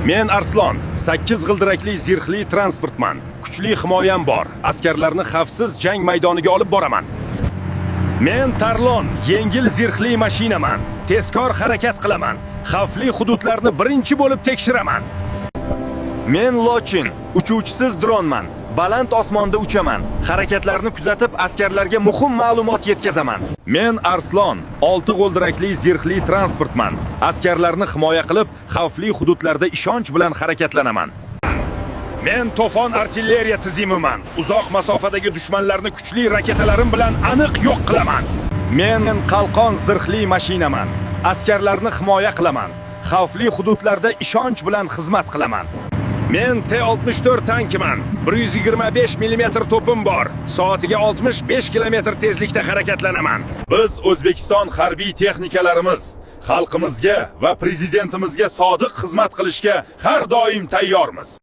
Men Arslon, 8 g'ildirakli zirhli transportman. Kuchli himoyam bor. Askarlarni xavfsiz jang maydoniga olib boraman. Men Tarlon, yengil zirhli mashinaman. Tezkor harakat qilaman. Xavfli hududlarni birinchi bo'lib tekshiraman. Men Lochin, uchuvchisiz dronman. Baland osmonda uchaman. Harakatlarni kuzatib, askarlarga muhim ma'lumot yetkazaman. Men Arslon, 6 g'ildirakli zirhli transportman. Askarlarni himoya qilib, xavfli hududlarda ishonch bilan harakatlanaman. Men to'fon artilleriya tizimiman. Uzoq masofadagi dushmanlarni kuchli raketalarim bilan aniq yo'q qilaman. Men qalqon zirhli mashinaman. Askarlarni himoya qilaman. Xavfli hududlarda ishonch bilan xizmat qilaman. Men T-64 tankiman. 125 mm to'pim bor. Soatiga 65 km tezlikda harakatlanaman. Biz O'zbekiston harbiy texnikalarimiz xalqimizga va prezidentimizga sodiq xizmat qilishga har doim tayyormiz.